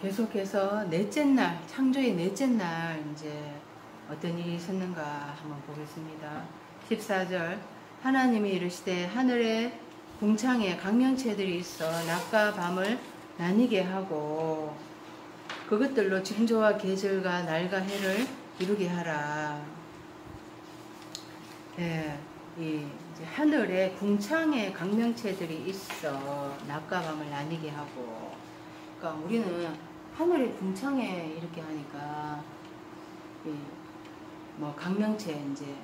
계속해서 넷째 날, 창조의 넷째 날 이제 어떤 일이 있었는가 한번 보겠습니다. 14절 하나님이 이르시되 하늘에 궁창에 강명체들이 있어 낮과 밤을 나뉘게 하고 그것들로 징조와 계절과 날과 해를 이루게 하라. 예, 이제 하늘에 궁창에 강명체들이 있어 낮과 밤을 나뉘게 하고, 그러니까 우리는 하늘에 궁창에 이렇게 하니까 뭐 강명체 이제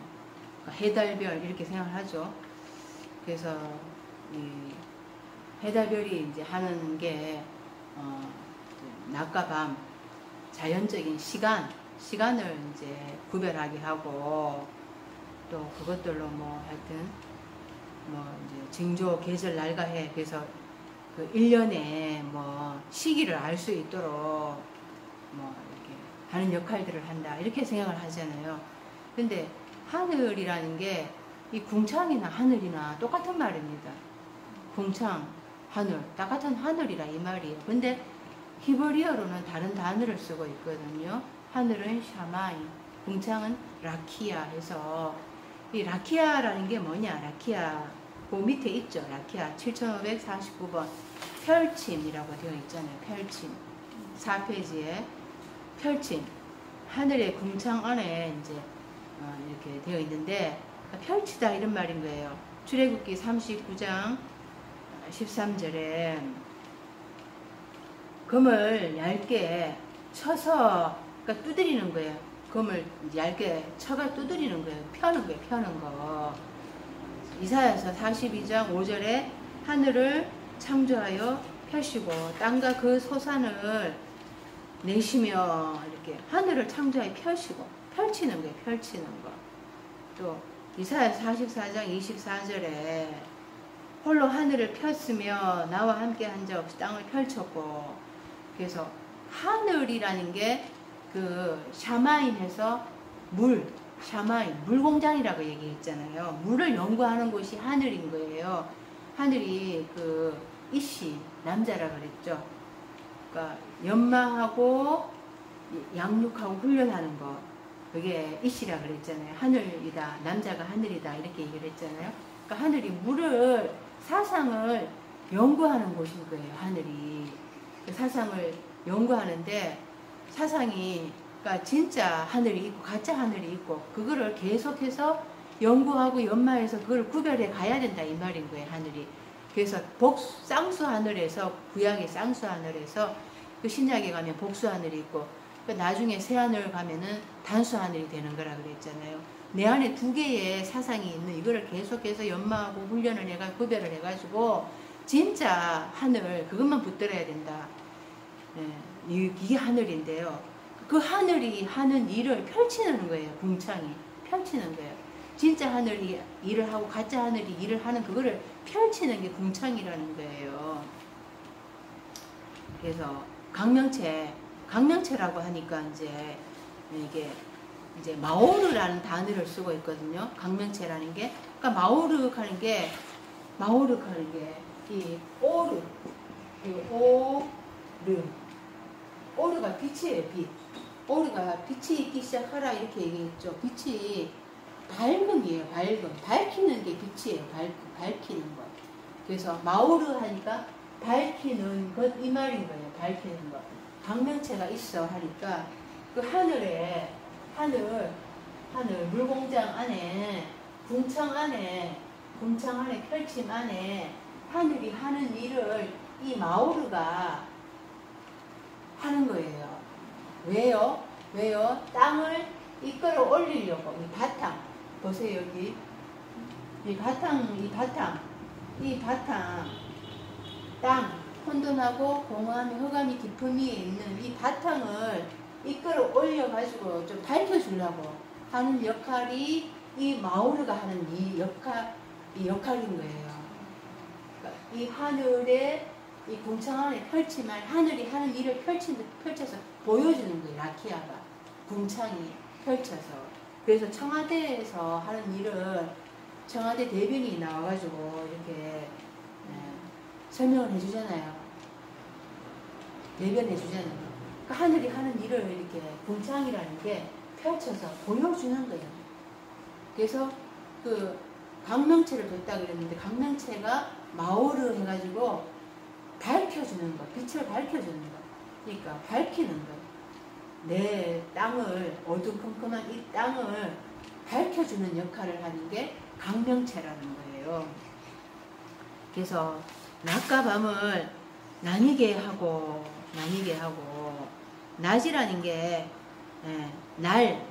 해달별 이렇게 생각을 하죠. 그래서 이 해달별이 이제 하는 게 낮과 밤 자연적인 시간을 이제 구별하게 하고, 또 그것들로 뭐 하여튼 뭐 이제 징조 계절 날과 해, 그래서 그 1년에 뭐 시기를 알 수 있도록 뭐 이렇게 하는 역할들을 한다 이렇게 생각을 하잖아요. 근데 하늘이라는 게 이 궁창이나 하늘이나 똑같은 말입니다. 궁창, 하늘, 똑같은 하늘이라 이 말이에요. 근데 히브리어로는 다른 단어를 쓰고 있거든요. 하늘은 샤마이, 궁창은 라키아 해서, 이 라키아라는 게 뭐냐, 라키아 그 밑에 있죠. 라키아 7549번 펼침이라고 되어 있잖아요. 펼침 4페이지에 펼침, 하늘의 궁창 안에 이제 이렇게 되어 있는데 펼치다 이런 말인 거예요. 출애굽기 39장 13절에 검을 얇게 쳐서, 그러니까 두드리는 거예요. 검을 얇게 쳐가 두드리는 거예요. 펴는 거예요. 펴는 거. 이사야서 42장 5절에 하늘을 창조하여 펴시고 땅과 그 소산을 내시며, 이렇게 하늘을 창조하여 펴시고 펼치는 거예요. 펼치는 거. 또 이사야서 44장 24절에 홀로 하늘을 폈으며 나와 함께 한 자 없이 땅을 펼쳤고, 그래서 하늘이라는 게 그 샤마임에서 샤마임, 물공장이라고 얘기했잖아요. 물을 연구하는 곳이 하늘인 거예요. 하늘이 그 이씨, 남자라 그랬죠. 그러니까 연마하고 양육하고 훈련하는 거, 그게 이씨라 그랬잖아요. 하늘이다, 남자가 하늘이다 이렇게 얘기를 했잖아요. 그러니까 하늘이 물을, 사상을 연구하는 곳인 거예요. 하늘이 사상을 연구하는데, 사상이 그러니까 진짜 하늘이 있고 가짜 하늘이 있고, 그거를 계속해서 연구하고 연마해서 그걸 구별해 가야 된다 이 말인 거예요. 하늘이. 그래서 쌍수 하늘에서, 구약의 쌍수 하늘에서 그 신약에 가면 복수 하늘이 있고, 그 나중에 새 하늘 가면은 단수 하늘이 되는 거라 그랬잖아요. 내 안에 두 개의 사상이 있는 이거를 계속해서 연마하고 훈련을 해가 구별을 해가지고 진짜 하늘 그것만 붙들어야 된다. 이게 하늘인데요. 그 하늘이 하는 일을 펼치는 거예요. 궁창이 펼치는 거예요. 진짜 하늘이 일을 하고 가짜 하늘이 일을 하는 그거를 펼치는 게 궁창이라는 거예요. 그래서 강명체라고 하니까 이제 이게 이제 마오르라는 단어를 쓰고 있거든요. 강명체라는 게, 그러니까 마오르하는 게 이 오르, 오르가 빛이에요. 빛. 오르가 빛이 있기 시작하라 이렇게 얘기했죠. 빛이 밝음이에요. 밝히는 게 빛이에요. 밝히는 것. 그래서 마오르 하니까 밝히는 것 이 말인 거예요. 밝히는 것. 강명체가 있어 하니까 그 하늘 물공장 안에, 궁창 안에 펼침 안에 하늘이 하는 일을 이 마오르가 하는 거예요. 왜요? 땅을 이끌어 올리려고. 이 바탕 보세요. 여기 이 바탕 땅, 혼돈하고 공허함이 흑암이 깊은 위에 있는 이 바탕을 이끌어 올려 가지고 좀 밝혀주려고 하는 역할이 이 마오르가 하는 이 역할인 거예요. 그러니까 이 하늘에, 이 궁창 안에 펼치면 하늘이 하는 일을 펼쳐서 보여주는 거예요. 라키아가 궁창이 펼쳐서. 그래서 청와대에서 하는 일은 청와대 대변인이 나와가지고 이렇게 설명을 해주잖아요. 대변해 주잖아요. 그러니까 하늘이 하는 일을 이렇게 궁창이라는 게 펼쳐서 보여주는 거예요. 그래서 그 광명체를 뒀다 그랬는데 광명체가 마오르 해가지고 밝혀주는 거, 빛을 밝혀주는 거. 그러니까 밝히는 거. 내 땅을, 어두컴컴한 이 땅을 밝혀주는 역할을 하는 게 광명체라는 거예요. 그래서 낮과 밤을 나뉘게 하고 낮이라는 게 날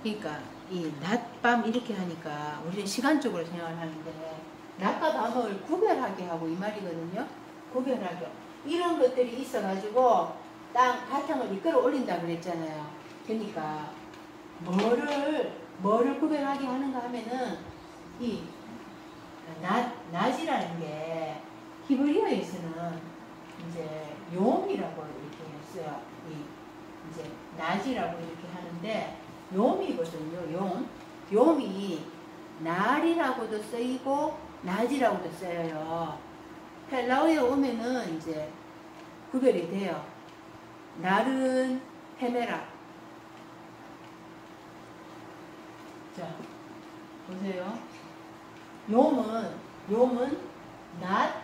그러니까 이 낮, 밤 이렇게 하니까 우리는 시간적으로 생각을 하는데 낮과 밤을 구별하게 하고 이 말이거든요. 구별하게. 이런 것들이 있어가지고 땅 바탕을 이끌어 올린다 그랬잖아요. 그러니까 뭐를 구별하게 하는가 하면은 이 낮이라는 게 히브리어에서는 이제 용이라고 이렇게 써요. 이제 낮이라고 이렇게 하는데 용이거든요. 용이 날이라고도 쓰이고 낮이라고도 쓰여요. 헬라어에 오면은 이제 구별이 돼요. 날은 헤메라. 자, 보세요. 욤은 낮,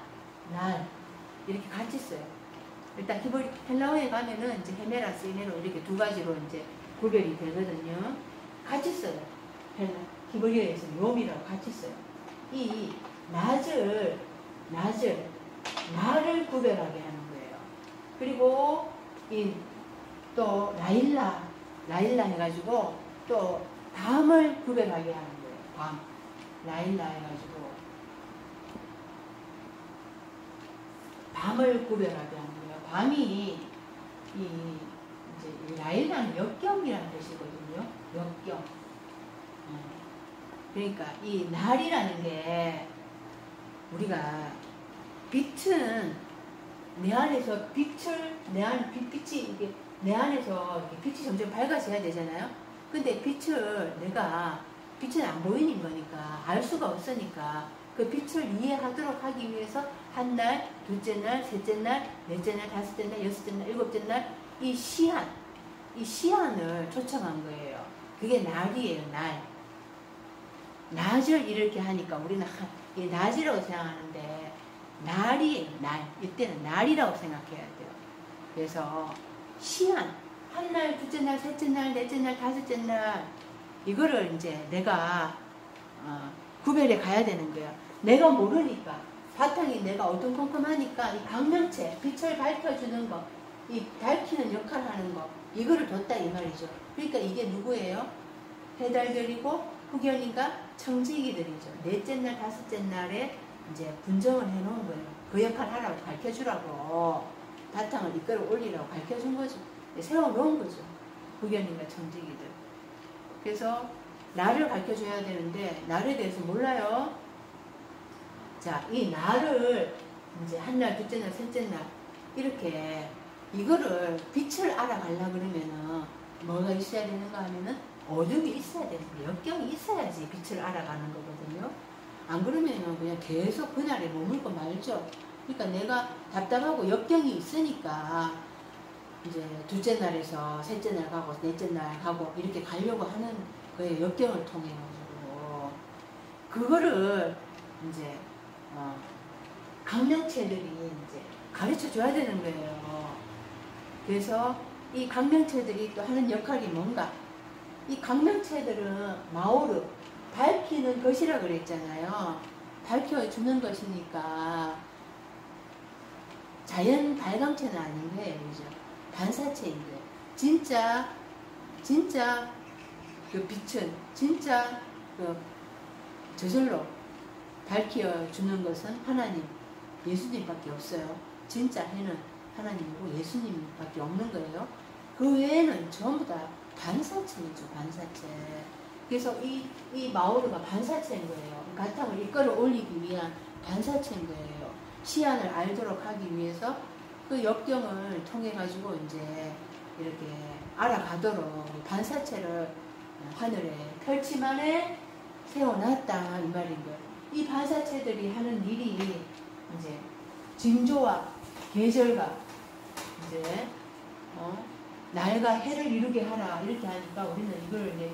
날 이렇게 같이 써요. 일단 히브리 헬라어에 가면은 이제 헤메라, 시네로 이렇게 두 가지로 이제 구별이 되거든요. 같이 써요. 히브리어에서는 욤이라고 같이 써요. 이 날을 구별하게 하는 거예요. 그리고 또 라일라 해가지고 또 밤을 구별하게 하는 거예요. 밤 라일라 해가지고 밤을 구별하게 하는 거예요. 밤이 이제 라일라는 역경이라는 뜻이거든요. 역경. 그러니까 이 날이라는 게 우리가 빛은 내 안에서 빛이 이게 내 안에서 이렇게 빛이 점점 밝아져야 되잖아요. 근데 빛은 안 보이는 거니까 알 수가 없으니까 그 빛을 이해하도록 하기 위해서 한 날, 둘째 날, 셋째 날, 넷째 날, 다섯째 날, 여섯째 날, 일곱째 날 이 시한을 초청한 거예요. 그게 날이에요. 낮을 이렇게 하니까 우리는 이 낮이라고 생각하는데 날이에요. 이때는 날이라고 생각해야 돼요. 그래서 시한 한 날, 둘째 날, 셋째 날, 넷째 날, 다섯째 날 이거를 이제 내가 구별해 가야 되는 거야. 내가 모르니까 바탕이 내가 어둠컴컴하니까 이 광명체 빛을 밝혀주는 거, 이 밝히는 역할을 하는 거 이거를 뒀다 이 말이죠. 그러니까 이게 누구예요? 해달들이고 후견인과 청지기들이죠. 넷째 날, 다섯째 날에 이제 분정을 해놓은 거예요. 그 역할 하라고 가르쳐주라고 바탕을 이끌어 올리라고 가르쳐준 거죠. 세워놓은 거죠. 후견인과 청지기들. 그래서 날을 가르쳐줘야 되는데 날에 대해서 몰라요. 자, 이 날을 이제 한 날, 둘째 날, 셋째 날 이렇게 이거를 빛을 알아가려 그러면은 뭐가 있어야 되는가 하면은 어둠이 있어야 되는 거예요. 역경이 있어야지 빛을 알아가는 거거든요. 안 그러면은 그냥 계속 그날에 머물고 말죠. 그러니까 내가 답답하고 역경이 있으니까 이제 둘째 날에서 셋째 날 가고 넷째 날 가고 이렇게 가려고 하는 거예요. 역경을 통해 가지고 그거를 이제 강명체들이 이제 가르쳐 줘야 되는 거예요. 그래서 이 강명체들이 또 하는 역할이 뭔가? 이 강명체들은 마오르 밝히는 것이라 그랬잖아요. 밝혀주는 것이니까 자연 발광체는 아닌 거예요. 그죠? 반사체인데 진짜 그 빛은 진짜 그 저절로 밝혀주는 것은 하나님, 예수님밖에 없어요. 진짜 해는 하나님이고 예수님밖에 없는 거예요. 그 외에는 전부 다 반사체이죠. 반사체. 그래서 이 마오르가 반사체인 거예요. 바탕을 이끌어 올리기 위한 반사체인 거예요. 시안을 알도록 하기 위해서 그 역경을 통해 가지고 이제 이렇게 알아가도록 반사체를 하늘에 펼치만에 세워놨다 이 말인 거예요. 이 반사체들이 하는 일이 이제 징조와 계절과 이제 날과 해를 이루게 하라 이렇게 하니까 우리는 이걸 이제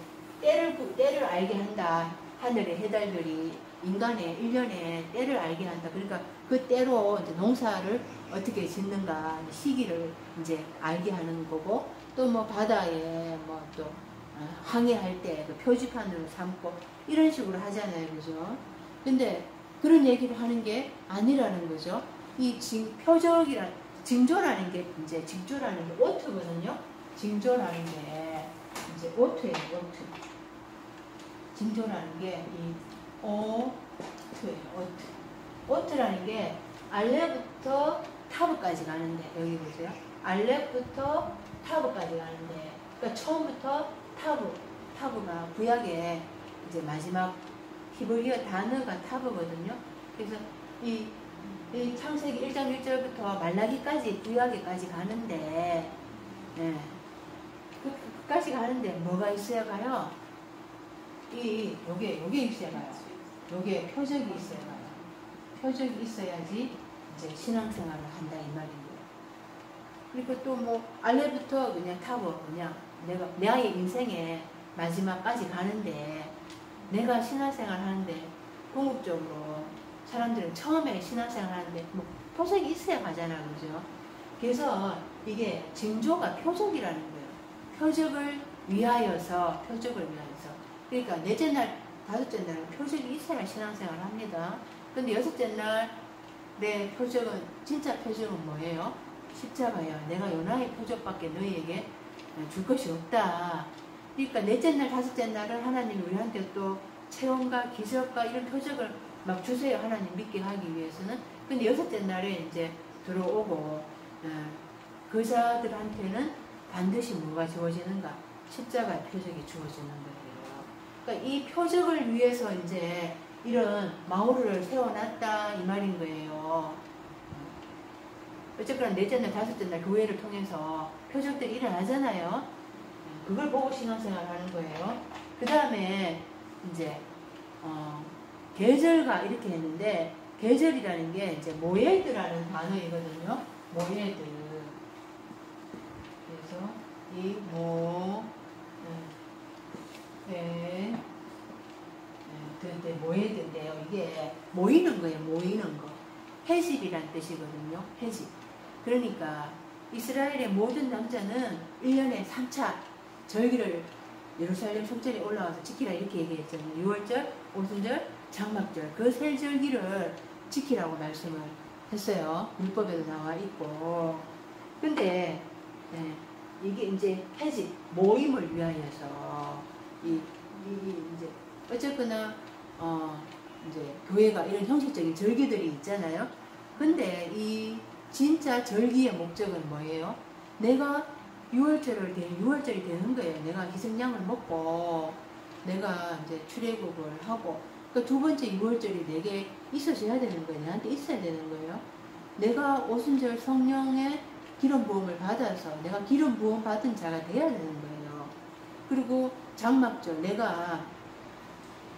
때를 알게 한다. 하늘의 해달들이 인간의 1년에 때를 알게 한다. 그러니까 그 때로 이제 농사를 어떻게 짓는가 시기를 이제 알게 하는 거고, 또 뭐 바다에 뭐 또 항해할 때 그 표지판으로 삼고 이런 식으로 하잖아요. 그죠? 근데 그런 얘기를 하는 게 아니라는 거죠. 이 표적이란 징조라는 게 이제 징조라는 게 오트거든요. 징조라는 게 이제 오트예요. 오트. 징조라는 게 이 오트예요. 오트. 오트라는 게 알레부터 타브까지 가는데, 여기 보세요. 알레부터 타브까지 가는데, 그러니까 처음부터 타브가 구약의 이제 마지막 히브리어 단어가 타브거든요. 그래서 이 창세기 1장 1절부터 말라기까지 구약에까지 가는데, 네. 끝까지 가는데 뭐가 있어야 가요? 요게 있어야 가요. 요게 표적이 있어야 가요. 표적이 있어야지 이제 신앙생활을 한다 이 말이에요. 그리고 또 뭐 알레부터 그냥 타고 그냥 내가 나의 인생의 마지막까지 가는데, 내가 신앙생활 하는데 궁극적으로 사람들은 처음에 신앙생활 하는데 뭐 표적이 있어야 가잖아, 그죠? 그래서 이게 징조가 표적이라는 거예요. 표적을 위하여서. 그러니까 넷째 날, 다섯째 날은 표적이 있어야 신앙생활을 합니다. 근데 여섯째 날의 표적은, 진짜 표적은 뭐예요? 십자가야. 내가 요나의 표적밖에 너희에게 줄 것이 없다. 그러니까 넷째 날, 다섯째 날은 하나님이 우리한테 또 체험과 기적과 이런 표적을 막 주세요. 하나님 믿게 하기 위해서는. 근데 여섯째 날에 이제 들어오고 그 자들한테는 반드시 뭐가 주어지는가? 십자가의 표적이 주어지는 거예요. 그러니까 이 표적을 위해서 이제 이런 마오르를 세워놨다 이 말인 거예요. 어쨌거나 넷째 날, 다섯째 날 교회를 통해서 표적들이 일어나잖아요. 그걸 보고 신앙생활 하는 거예요. 그 다음에 이제 계절과 이렇게 했는데, 계절이라는 게 이제 모예드라는 단어이거든요. 모예드. 그래서 이 모예드인데요. 이게 모이는 거예요. 모이는 거. 해집이란 뜻이거든요. 해집. 그러니까 이스라엘의 모든 남자는 1년에 3차 절기를 예루살렘 성전에 올라와서 지키라 이렇게 얘기했잖아요. 6월절, 오순절, 장막절 그 세 절기를 지키라고 말씀을 했어요. 율법에도 나와 있고. 근데 이게 이제 해집 모임을 위하여서 이제 어쨌거나 이제 교회가 이런 형식적인 절기들이 있잖아요. 근데 이 진짜 절기의 목적은 뭐예요? 내가 6월절이 되는 거예요. 내가 희생양을 먹고 내가 이제 출애굽을 하고, 그 두 번째 6월절이 내게 있어져야 되는 거예요. 나한테 있어야 되는 거예요. 내가 오순절 성령의 기름 부음을 받아서 내가 기름 부음 받은 자가 돼야 되는 거예요. 그리고 장막절, 내가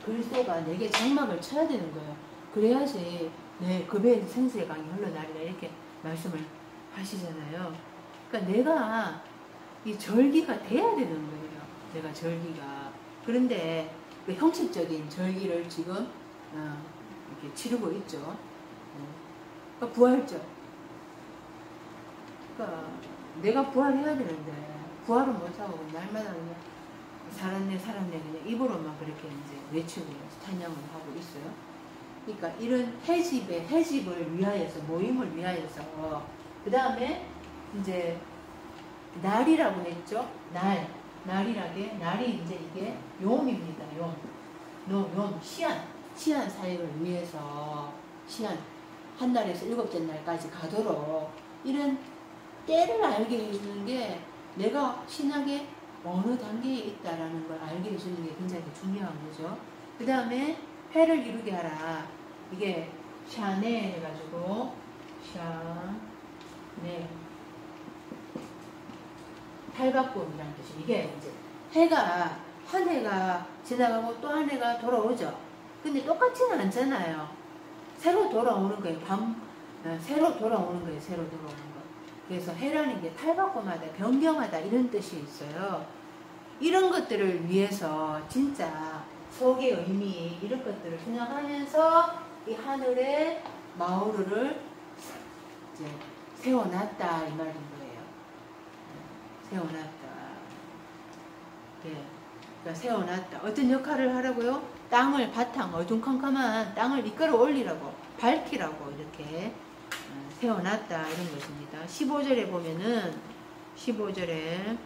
그리스도가 내게 장막을 쳐야 되는 거예요. 그래야지 내 급의 생수의 강이 흘러나리라 이렇게 말씀을 하시잖아요. 그러니까 내가 이 절기가 돼야 되는 거예요. 내가 절기가. 그런데 그 형식적인 절기를 지금 이렇게 치르고 있죠. 그러니까 부활절. 그러니까 내가 부활해야 되는데 부활은 못하고 날마다 그냥 살았네 그냥 입으로만 그렇게 이제 외치고 찬양을 하고 있어요. 그러니까 이런 해집을 위하여서, 모임을 위하여서. 그 다음에 이제 날이라고 했죠. 날이라게, 날이 이제 이게 용입니다. 용, 시한 사역을 위해서, 한 날에서 7째 날까지 가도록 이런 때를 알게 해주는 게, 내가 신학의 어느 단계에 있다라는 걸 알게 해주는 게 굉장히 중요한 거죠. 그 다음에 해를 이루게 하라. 이게 샤네 해가지고 샤네 탈바꿈이라는 뜻이. 이게 이제 한 해가 지나가고 또 한 해가 돌아오죠. 근데 똑같지는 않잖아요. 새로 돌아오는 거예요. 새로 돌아오는 거예요. 새로 돌아오는 거. 그래서 해라는 게 탈바꿈하다, 변경하다 이런 뜻이 있어요. 이런 것들을 위해서 진짜 속의 의미 이런 것들을 생각하면서 이 하늘에 마오르를 이제 세워놨다 이 말인 거예요. 세워놨다. 네. 그러니까 세워놨다. 어떤 역할을 하라고요? 땅을 바탕 어둠컴컴한 땅을 이끌어 올리라고 밝히라고 이렇게 세워놨다 이런 것입니다. 15절에 보면은 15절에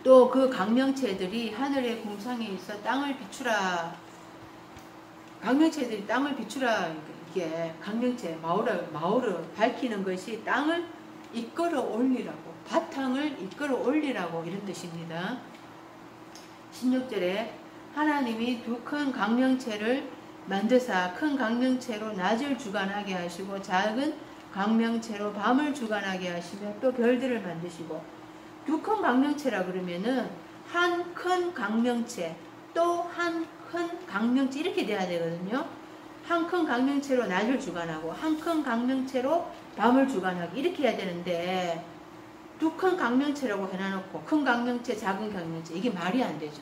또 그 강명체들이 하늘의 공상에 있어 땅을 비추라. 강명체들이 땅을 비추라. 이게 강명체 마오르 밝히는 것이 땅을 이끌어 올리라고 바탕을 이끌어 올리라고 이런 뜻입니다. 16절에 하나님이 두 큰 강명체를 만드사 큰 강명체로 낮을 주관하게 하시고 작은 강명체로 밤을 주관하게 하시며 또 별들을 만드시고 두 큰 강명체라 그러면은 한 큰 강명체 또 한 큰 강명체 이렇게 돼야 되거든요. 한 큰 강명체로 낮을 주관하고 한 큰 강명체로 밤을 주관하기 이렇게 해야 되는데 두 큰 강명체라고 해놔놓고 큰 강명체 작은 강명체 이게 말이 안 되죠.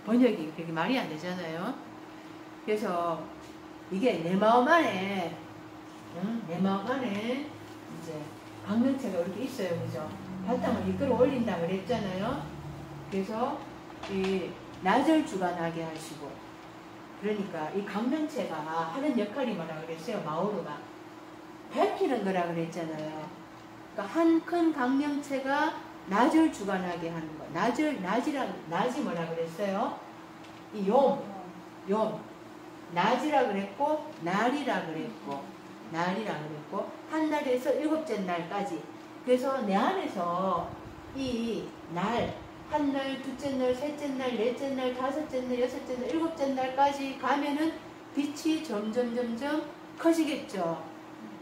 번역이 그렇게 말이 안 되잖아요. 그래서 이게 내 마음 안에 이제 강명체가 이렇게 있어요. 그죠? 바탕을 이끌어 올린다 그랬잖아요. 그래서 이 낮을 주관하게 하시고 그러니까 이 강명체가 하는 역할이 뭐라 그랬어요? 마오르가 밝히는 거라 그랬잖아요. 그러니까 한 큰 강명체가 낮을 주관하게 하는 거. 낮이 뭐라 그랬어요? 이 욤. 낮이라 그랬고, 날이라 그랬고, 한 날에서 일곱째 날까지. 그래서 내 안에서 이 날, 한 날, 둘째 날, 셋째 날, 넷째 날, 다섯째 날, 여섯째 날, 일곱째 날까지 가면은 빛이 점점 커지겠죠.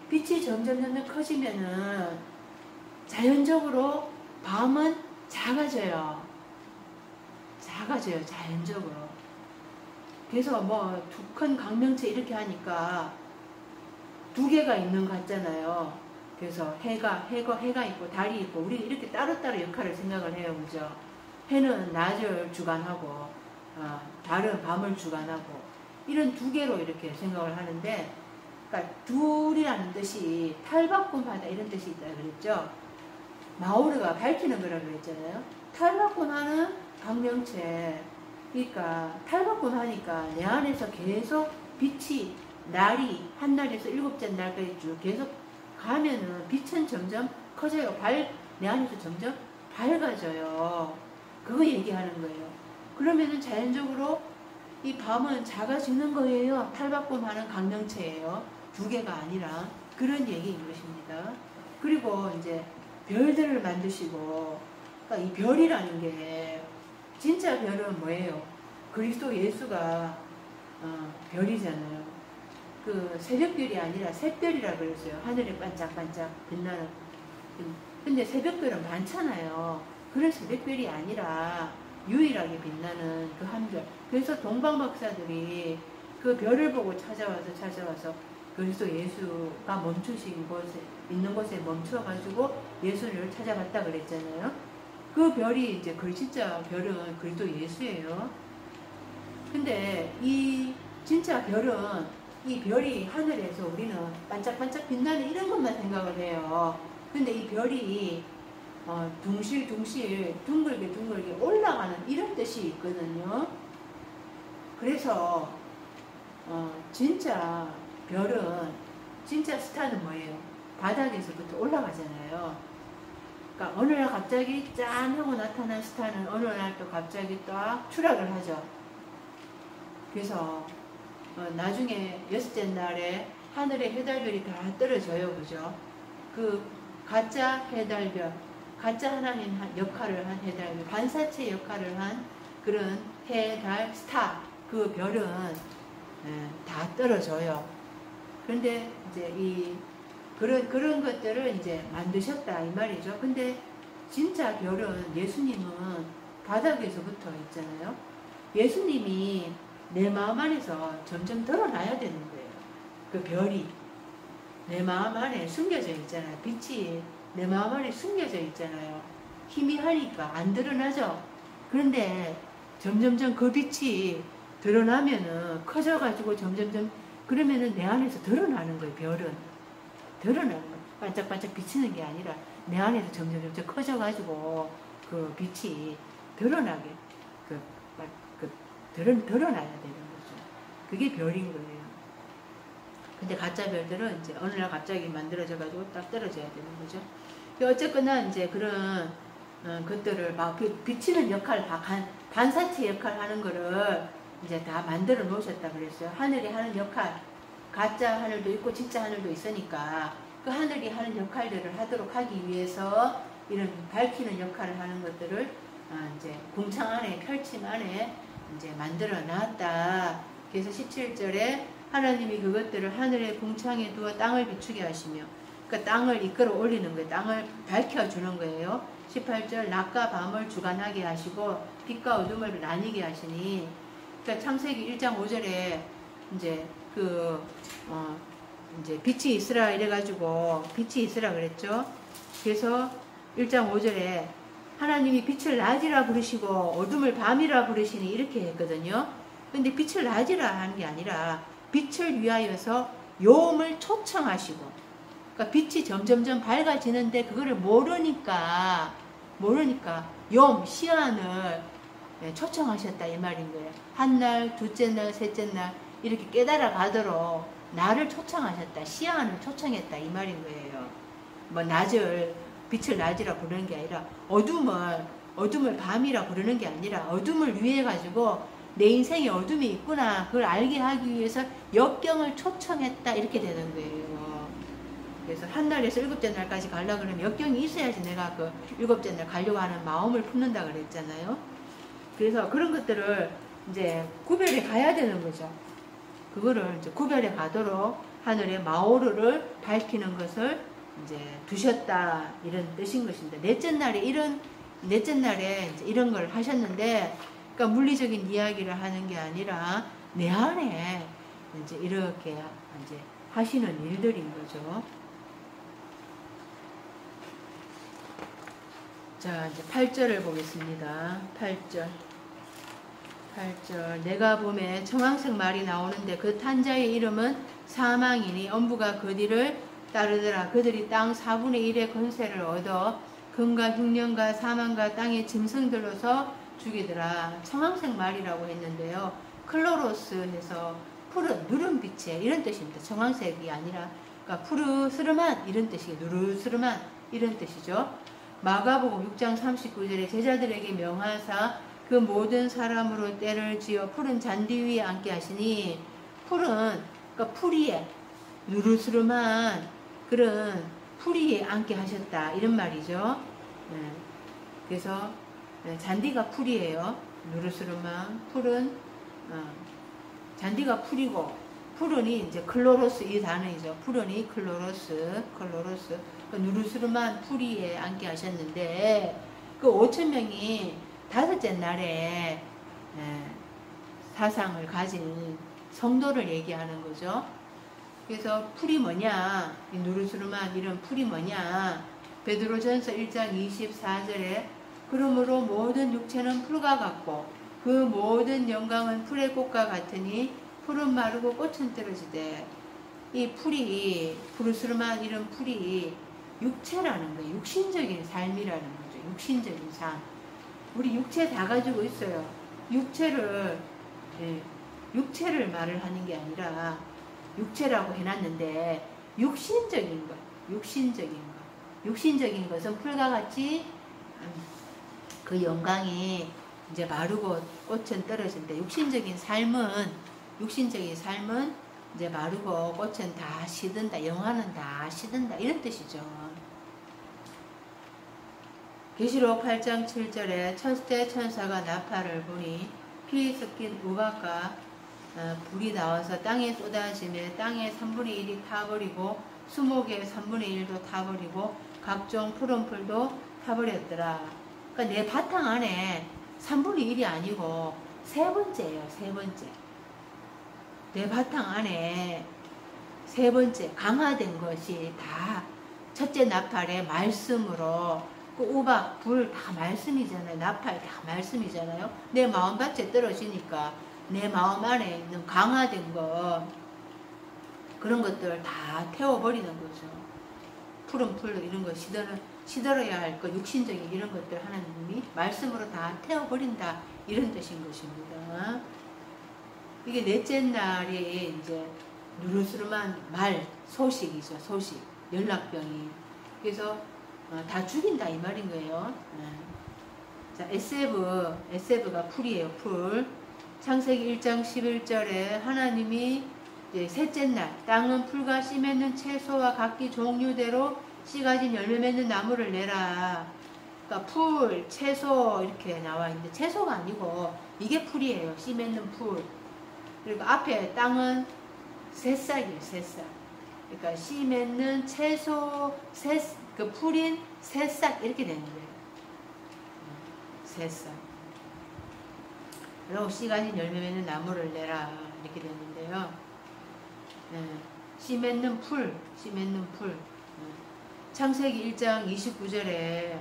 빛이 점점 커지면은 자연적으로 밤은 작아져요. 자연적으로. 그래서 뭐 두 큰 강명체 이렇게 하니까 두 개가 있는 것 같잖아요. 그래서 해가 있고 달이 있고 우리 이렇게 따로따로 역할을 생각을 해요. 그죠? 해는 낮을 주관하고 달은 밤을 주관하고 이런 두 개로 이렇게 생각을 하는데 그러니까 둘이라는 뜻이 탈바꿈하다 이런 뜻이 있다 그랬죠. 마오르가 밝히는 거라고 그랬잖아요. 탈바꿈하는 강명체. 그러니까 탈바꿈하니까 내 안에서 계속 빛이 날이 한 날에서 일곱째 날까지 쭉 계속 가면은 빛은 점점 커져요. 내 안에서 점점 밝아져요. 그거 얘기하는 거예요. 그러면은 자연적으로 이 밤은 작아지는 거예요. 탈바꿈하는 강명체예요. 두 개가 아니라 그런 얘기인 것입니다. 그리고 이제 별들을 만드시고 그러니까 이 별이라는 게 진짜 별은 뭐예요? 그리스도 예수가 별이잖아요. 그 새벽별이 아니라 샛별이라 그랬어요. 하늘에 반짝반짝 빛나는. 근데 새벽별은 많잖아요. 그런 새벽별이 아니라 유일하게 빛나는 그 한 별. 그래서 동방박사들이 그 별을 보고 찾아와서 그리스도 예수가 멈추신 곳에 있는 곳에 멈춰가지고 예수를 찾아갔다 그랬잖아요. 그 별이 이제 그 진짜 별은 그리스도 예수예요. 근데 이 진짜 별은 이 별이 하늘에서 우리는 반짝반짝 빛나는 이런 것만 생각을 해요. 근데 이 별이 둥실둥실 둥글게 올라가는 이런 뜻이 있거든요. 그래서 진짜 별은 진짜 스타는 뭐예요? 바닥에서부터 올라가잖아요. 그러니까 어느 날 갑자기 짠 하고 나타난 스타는 어느 날 또 갑자기 딱 추락을 하죠. 그래서 나중에 여섯째 날에 하늘의 해달별이 다 떨어져요. 그죠? 그 가짜 해달별, 가짜 하나님 역할을 한 해달별, 반사체 역할을 한 그런 해, 달, 스타, 그 별은 다 떨어져요. 그런데 이제 그런 것들을 이제 만드셨다 이 말이죠. 근데 진짜 별은 예수님은 바닥에서부터 있잖아요. 예수님이 내 마음 안에서 점점 드러나야 되는 거예요. 그 별이. 내 마음 안에 숨겨져 있잖아요. 빛이 내 마음 안에 숨겨져 있잖아요. 희미하니까 안 드러나죠. 그런데 점점점 그 빛이 드러나면은 커져가지고 점점점 그러면은 내 안에서 드러나는 거예요. 별은 드러나는 거예요. 반짝반짝 비치는 게 아니라 내 안에서 점점점 커져가지고 그 빛이 드러나게 드러나야 되는 거죠. 그게 별인 거예요. 근데 가짜 별들은 이제 어느 날 갑자기 만들어져가지고 딱 떨어져야 되는 거죠. 어쨌거나 이제 그런 것들을 막 비치는 역할, 반사체 역할 하는 거를 이제 다 만들어 놓으셨다 그랬어요. 하늘이 하는 역할, 가짜 하늘도 있고 진짜 하늘도 있으니까 그 하늘이 하는 역할들을 하도록 하기 위해서 이런 밝히는 역할을 하는 것들을 이제 궁창 안에, 펼침 안에 이제 만들어 놨다. 그래서 17절에 하나님이 그것들을 하늘의 궁창에 두어 땅을 비추게 하시며, 그러니까 땅을 이끌어 올리는 거예요. 땅을 밝혀주는 거예요. 18절 낮과 밤을 주관하게 하시고 빛과 어둠을 나뉘게 하시니, 그러니까 창세기 1장 5절에 이제 이제 빛이 있으라 이래가지고 빛이 있으라 그랬죠. 그래서 1장 5절에 하나님이 빛을 낮이라 부르시고 어둠을 밤이라 부르시니 이렇게 했거든요. 근데 빛을 낮이라 하는 게 아니라 빛을 위하여서 요음을 초청하시고, 그러니까 빛이 점점점 밝아지는데 그거를 모르니까 요 시안을 초청하셨다 이 말인 거예요. 한 날, 둘째 날, 셋째 날 이렇게 깨달아 가도록 나를 초청하셨다. 시안을 초청했다 이 말인 거예요. 뭐 빛을 낮이라 부르는 게 아니라 어둠을 밤이라 부르는 게 아니라 어둠을 위해 가지고 내 인생에 어둠이 있구나 그걸 알게 하기 위해서 역경을 초청했다 이렇게 되는 거예요. 그래서 한 날에서 일곱째 날까지 가려고 그러면 역경이 있어야지 내가 그 일곱째 날 가려고 하는 마음을 품는다 그랬잖아요. 그래서 그런 것들을 이제 구별해 가야 되는 거죠. 그거를 이제 구별해 가도록 하늘의 마오르를 밝히는 것을 이제 두셨다 이런 뜻인 것입니다. 넷째 날에 이제 이런 걸 하셨는데, 그러니까 물리적인 이야기를 하는 게 아니라 내 안에 이제 이렇게 이제 하시는 일들인 거죠. 자, 이제 8절을 보겠습니다. 8절. 내가 봄에 청황색 말이 나오는데 그 탄자의 이름은 사망이니 엄부가 그 뒤를 따르더라. 그들이 땅 4분의 1의 권세를 얻어 금과 흉년과 사망과 땅의 짐승들로서 죽이더라. 청황색 말이라고 했는데요. 클로로스 해서 푸른 누른빛의 이런 뜻입니다. 청황색이 아니라 그러니까 푸르스름한 이런 뜻이에요. 누르스름한 이런 뜻이죠. 마가복음 6장 39절에 제자들에게 명하사 그 모든 사람으로 때를 지어 푸른 잔디 위에 앉게 하시니, 푸른 그러니까 풀이에 누르스름한 그런 풀이에 앉게 하셨다 이런 말이죠. 네. 그래서 잔디가 풀이에요. 누르스름한 푸른 잔디가 풀이고 푸른이 이제 클로로스 이 단어이죠. 푸른이 클로로스 그러니까 누르스름한 풀이에 앉게 하셨는데 그 5,000명이 다섯째 날에 사상을 가진 성도를 얘기하는 거죠. 그래서 풀이 뭐냐, 이 누르스름한 이런 풀이 뭐냐, 베드로전서 1장 24절에 그러므로 모든 육체는 풀과 같고 그 모든 영광은 풀의 꽃과 같으니 풀은 마르고 꽃은 떨어지되, 이 풀이 푸르스름한 이런 풀이 육체라는 거예요. 육신적인 삶이라는 거죠. 육신적인 삶. 우리 육체 다 가지고 있어요. 육체를 말을 하는 게 아니라 육체라고 해놨는데 육신적인 것, 육신적인 것은 풀과 같이 그 영광이 이제 마르고 꽃은 떨어진다. 육신적인 삶은 이제 마르고 꽃은 다 시든다. 영화는 다 시든다. 이런 뜻이죠. 계시록 8장 7절에 첫째 천사가 나팔을 부니 피 섞인 우박과 불이 나와서 땅에 쏟아지며 땅의 3분의 1이 타버리고 수목의 3분의 1도 타버리고 각종 푸른 풀도 타버렸더라. 그러니까 내 바탕 안에 3분의 1이 아니고 세 번째예요. 내 바탕 안에 세 번째 강화된 것이 다 첫째 나팔의 말씀으로 그 우박, 불 다 말씀이잖아요. 나팔 다 말씀이잖아요. 내 마음밭에 떨어지니까 내 마음 안에 있는 강화된 거 그런 것들 다 태워버리는 거죠. 푸른 풀 이런 거 시들어야 할 것 육신적인 이런 것들 하나님이 말씀으로 다 태워버린다 이런 뜻인 것입니다. 이게 넷째 날이 이제 누르스름한 말 소식이죠. 소식 연락병이 그래서 다 죽인다 이 말인 거예요. 자, 에세브가 풀이에요. 풀. 창세기 1장 11절에 하나님이 이제 셋째 날 땅은 풀과 씨 맺는 채소와 각기 종류대로 씨 가진 열매 맺는 나무를 내라. 그러니까 풀, 채소 이렇게 나와 있는데 채소가 아니고 이게 풀이에요. 씨 맺는 풀. 그리고 앞에 땅은 새싹이에요. 새싹. 그러니까 씨 맺는 채소, 그 풀인 새싹 이렇게 되는 거예요. 새싹. 그리고 씨 가진 열매 맺는 나무를 내라 이렇게 되는데요. 씨 맺는 풀, 씨 맺는 풀. 창세기 1장 29절에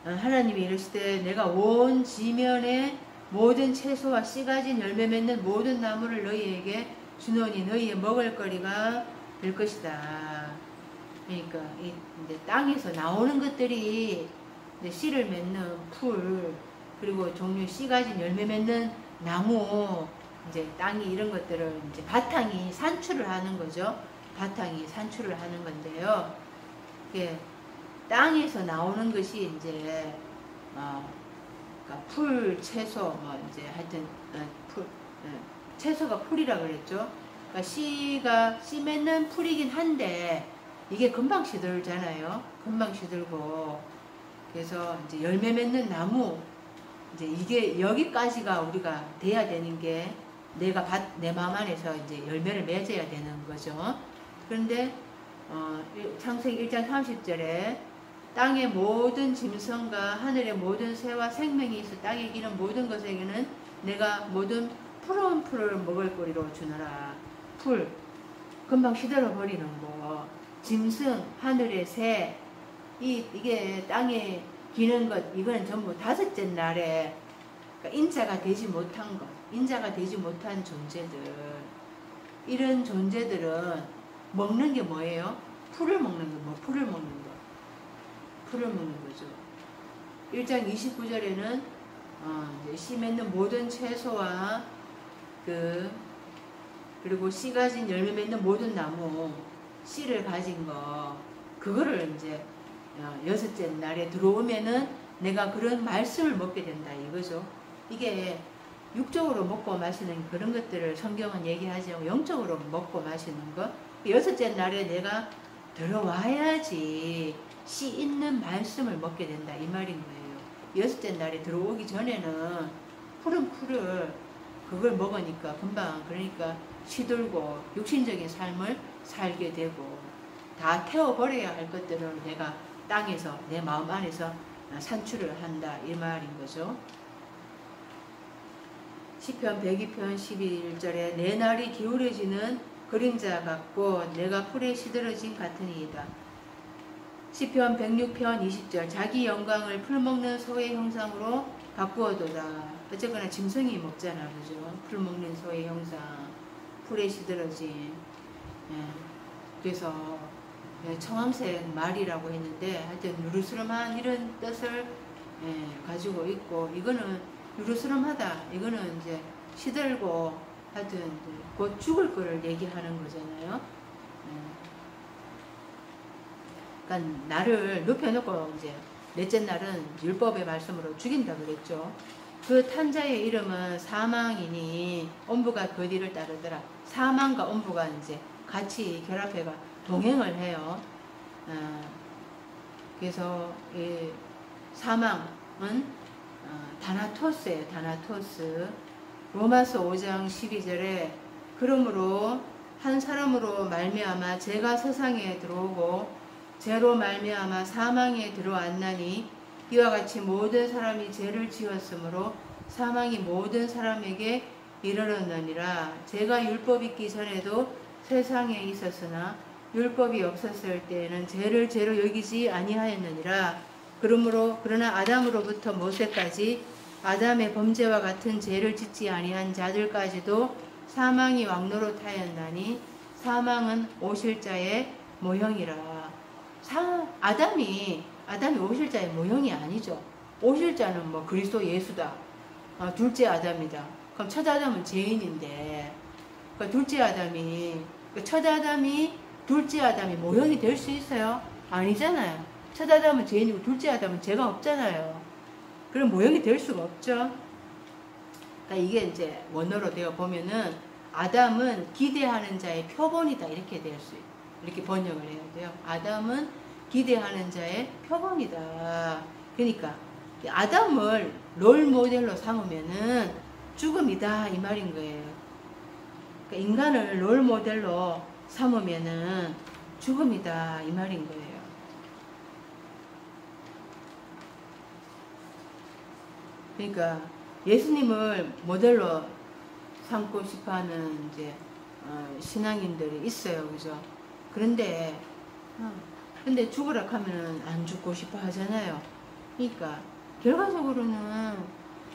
하나님이 이르시되 내가 온 지면에 모든 채소와 씨 가진 열매 맺는 모든 나무를 너희에게 주노니 너희의 먹을거리가 될 것이다. 그러니까 이제 땅에서 나오는 것들이 이제 씨를 맺는 풀 그리고 종류 씨 가진 열매 맺는 나무 이제 땅이 이런 것들을 이제 바탕이 산출을 하는 거죠. 바탕이 산출을 하는 건데요. 이게 땅에서 나오는 것이 이제 그러니까 풀, 채소 뭐 이제 하여튼 풀 채소가 풀이라 그랬죠. 그러니까 씨 맺는 풀이긴 한데 이게 금방 시들잖아요. 금방 시들고 그래서 이제 열매 맺는 나무 이제 이게 여기까지가 우리가 돼야 되는 게 내 마음 안에서 이제 열매를 맺어야 되는 거죠. 그런데 창세기 1장 30절에 땅의 모든 짐승과 하늘의 모든 새와 생명이 있어 땅에 기는 모든 것에게는 내가 모든 푸른 풀을 먹을 거리로 주노라. 풀 금방 시들어 버리는 거 짐승 하늘의 새 이게 땅에 기는 것 이거는 전부 다섯째 날에 그러니까 인자가 되지 못한 것 인자가 되지 못한 존재들 이런 존재들은 먹는 게 뭐예요? 풀을 먹는 거 뭐 풀을 먹는 거 풀을 먹는 거죠. 1장 29절에는 씨 맺는 모든 채소와 그리고 씨 가진 열매 맺는 모든 나무 씨를 가진 거 그거를 이제 여섯째 날에 들어오면은 내가 그런 말씀을 먹게 된다 이거죠. 이게 육적으로 먹고 마시는 그런 것들을 성경은 얘기하지 않고 영적으로 먹고 마시는 거 여섯째 날에 내가 들어와야지 씨 있는 말씀을 먹게 된다 이 말인 거예요. 여섯째 날에 들어오기 전에는 푸른 풀을 그걸 먹으니까 금방 그러니까 시들고 육신적인 삶을 살게 되고 다 태워버려야 할 것들을 내가 땅에서 내 마음 안에서 산출을 한다 이 말인 거죠. 시편 102편 11절에 내 날이 기울어지는 그림자 같고 내가 풀에 시들어진 같으니이다. 시편 106편 20절 자기 영광을 풀 먹는 소의 형상으로 바꾸어도다. 어쨌거나 짐승이 먹잖아 그죠. 풀 먹는 소의 형상 풀에 시들어진 그래서 청황색 말이라고 했는데 하여튼 누르스름한 이런 뜻을 가지고 있고 이거는 누르스름하다 이거는 이제 시들고 하여튼 곧 죽을 거를 얘기하는 거잖아요. 그러니까 나를 눕혀놓고 이제 넷째 날은 율법의 말씀으로 죽인다 그랬죠. 그 탄자의 이름은 사망이니 엄부가 그 뒤를 따르더라. 사망과 엄부가 이제 같이 결합해가 동행을 해요. 그래서 이 사망은 다나토스예요. 다나토스. 로마서 5장 12절에 그러므로 한 사람으로 말미암아 죄가 세상에 들어오고 죄로 말미암아 사망에 들어왔나니 이와 같이 모든 사람이 죄를 지었으므로 사망이 모든 사람에게 이르렀느니라. 제가 율법 있기 전에도 세상에 있었으나 율법이 없었을 때에는 죄를 죄로 여기지 아니하였느니라. 그러나 아담으로부터 모세까지 아담의 범죄와 같은 죄를 짓지 아니한 자들까지도 사망이 왕노릇하였나니 사망은 오실 자의 모형이라. 아담이 오실 자의 모형이 아니죠. 오실 자는 뭐 그리스도 예수다. 둘째 아담이다. 그럼 첫 아담은 죄인인데, 둘째 아담이, 첫 아담이 둘째 아담이 모형이 될 수 있어요? 아니잖아요. 첫 아담은 죄인이고 둘째 아담은 죄가 없잖아요. 그럼 모형이 될 수가 없죠. 그러니까 이게 이제 원어로 되어 보면은 아담은 기대하는 자의 표본이다, 이렇게 이렇게 번역을 해야 돼요. 아담은 기대하는 자의 표본이다. 그러니까 아담을 롤 모델로 삼으면은 죽음이다, 이 말인 거예요. 그러니까 인간을 롤 모델로 삼으면은 죽음이다, 이 말인 거예요. 그러니까 예수님을 모델로 삼고 싶어하는 이제 신앙인들이 있어요, 그죠? 그런데 죽으라 하면은 안 죽고 싶어 하잖아요. 그러니까 결과적으로는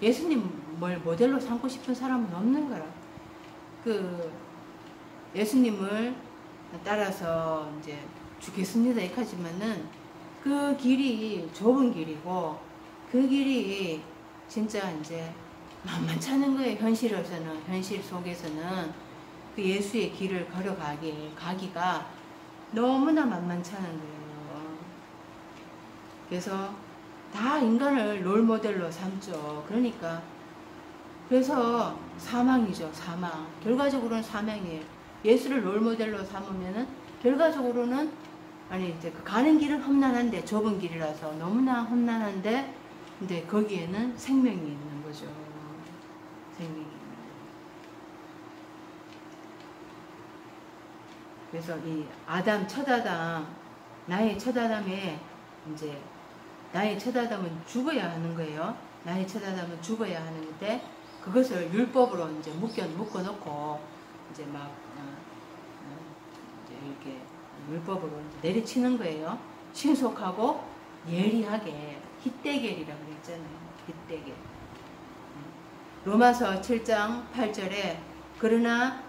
예수님을 모델로 삼고 싶은 사람은 없는 거라. 예수님을 따라서 이제 죽겠습니다, 이렇게 하지만은 그 길이 좁은 길이고, 그 길이 진짜 이제 만만찮은 거예요. 현실 속에서는 그 예수의 길을 가기가 너무나 만만찮은 거예요. 그래서 다 인간을 롤모델로 삼죠. 그래서 사망이죠, 사망. 결과적으로는 사망이에요. 예수를 롤모델로 삼으면은 결과적으로는, 이제 가는 길은 험난한데, 좁은 길이라서 너무나 험난한데, 근데 거기에는 생명이 있는 거죠. 생명이. 그래서 이 첫 아담, 나의 첫 아담은 죽어야 하는 거예요. 나의 첫 아담은 죽어야 하는데, 그것을 율법으로 이제 묶어놓고, 이제 이제 이렇게 율법으로 내리치는 거예요. 신속하고 예리하게. 힛대결이라고 그랬잖아요. 힛대결. 로마서 7장 8절에 그러나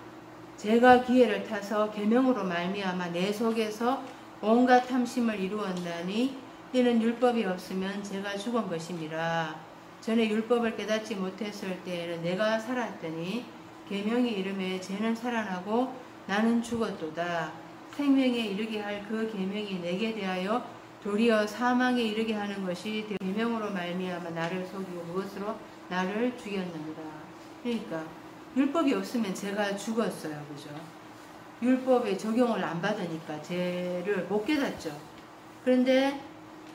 제가 기회를 타서 계명으로 말미암아 내 속에서 온갖 탐심을 이루었나니 이는 율법이 없으면 제가 죽은 것임이라. 전에 율법을 깨닫지 못했을 때에는 내가 살았더니 계명이 이름에 죄는 살아나고 나는 죽었도다. 생명에 이르게 할 그 계명이 내게 대하여 도리어 사망에 이르게 하는 것이 계명으로 말미암아 나를 속이고 그것으로 나를 죽였는가. 그러니까 율법이 없으면 제가 죽었어요, 그죠? 율법의 적용을 안 받으니까 죄를 못 깨닫죠. 그런데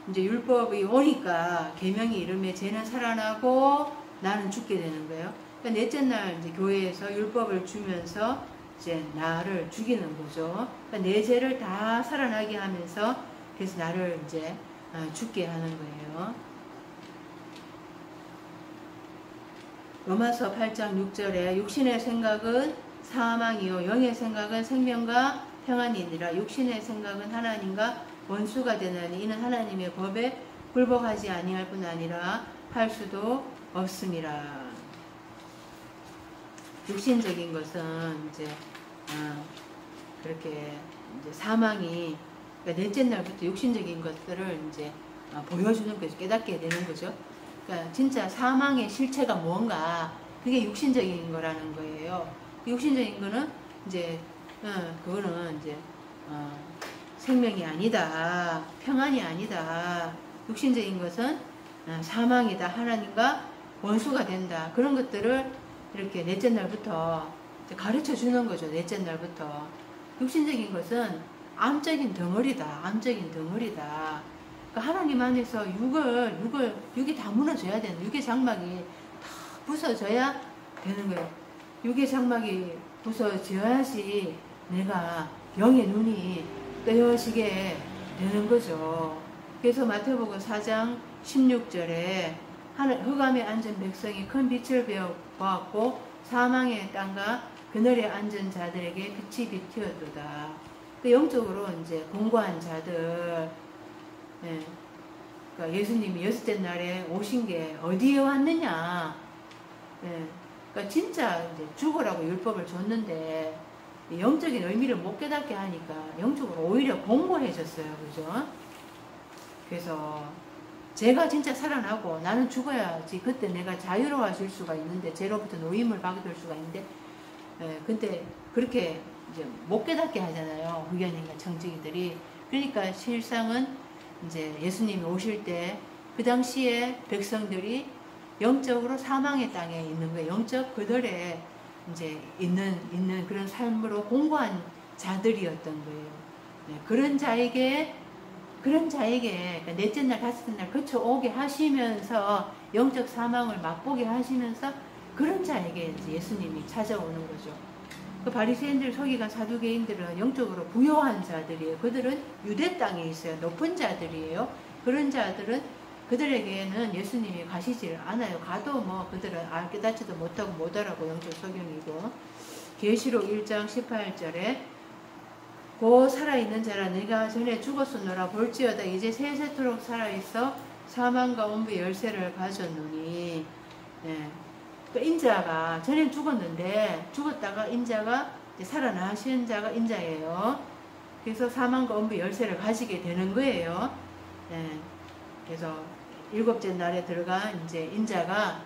이제 율법이 오니까 계명이 이름에 죄는 살아나고 나는 죽게 되는 거예요. 그러니까 넷째 날 이제 교회에서 율법을 주면서 이제 나를 죽이는 거죠. 그러니까 내 죄를 다 살아나게 하면서 그래서 나를 이제 죽게 하는 거예요. 로마서 8장 6절에 육신의 생각은 사망이요 영의 생각은 생명과 평안이니라. 육신의 생각은 하나님과 원수가 되나니 이는 하나님의 법에 굴복하지 아니할 뿐 아니라 할 수도 없음이라. 육신적인 것은 이제 그렇게 이제 사망이, 그러니까 넷째 날부터 육신적인 것들을 이제 보여주는 거죠. 깨닫게 되는 거죠. 그러니까 진짜 사망의 실체가 뭔가, 그게 육신적인 거라는 거예요. 육신적인 거는 이제 그거는 이제 생명이 아니다, 평안이 아니다. 육신적인 것은 사망이다, 하나님과 원수가 된다. 그런 것들을 이렇게 넷째 날부터 가르쳐 주는 거죠. 넷째 날부터. 육신적인 것은 암적인 덩어리다. 암적인 덩어리다. 그러니까 하나님 안에서 육이 다 무너져야 되는, 육의 장막이 다 부서져야 되는 거예요. 육의 장막이 부서져야지 내가 영의 눈이 뜨여지게 되는 거죠. 그래서 마태복음 4장 16절에 흑암에 앉은 백성이 큰 빛을 보았고 사망의 땅과 그늘에 앉은 자들에게 빛이 비튀어도다. 그 영적으로 이제 공고한 자들, 예. 그러니까 예수님이 여섯째 날에 오신 게 어디에 왔느냐? 예. 그러니까 진짜 이제 죽으라고 율법을 줬는데 영적인 의미를 못 깨닫게 하니까 영적으로 오히려 공고해졌어요, 그죠? 그래서 제가 진짜 살아나고 나는 죽어야지 그때 내가 자유로워질 수가 있는데 죄로부터 노임을 받을 수가 있는데, 예. 근데 그렇게 이제 못 깨닫게 하잖아요, 후견인과 청지기들이. 그러니까 실상은 이제 예수님이 오실 때 그 당시에 백성들이 영적으로 사망의 땅에 있는 거예요. 영적 그들에 이제 있는 그런 삶으로 공고한 자들이었던 거예요. 네, 그런 자에게 그러니까 넷째 날, 다섯째 날 거쳐오게 하시면서 영적 사망을 맛보게 하시면서 그런 자에게 이제 예수님이 찾아오는 거죠. 그 바리새인들, 서기관, 사두개인들은 영적으로 부요한 자들이에요. 그들은 유대 땅에 있어요. 높은 자들이에요. 그런 자들은 그들에게는 예수님이 가시지를 않아요. 가도 뭐 그들은 깨닫지도 못하고 못 알아고 영적 소경이고. 계시록 1장 18절에 고 살아있는 자라 네가 전에 죽었으노라 볼지어다 이제 세세토록 살아있어 사망과 온부의 열쇠를 가졌노니. 네. 그 인자가 전에 죽었는데 죽었다가 인자가 살아나신 자가 인자예요. 그래서 사망과 온부의 열쇠를 가지게 되는 거예요. 네. 그래서 일곱째 날에 들어간 이제 인자가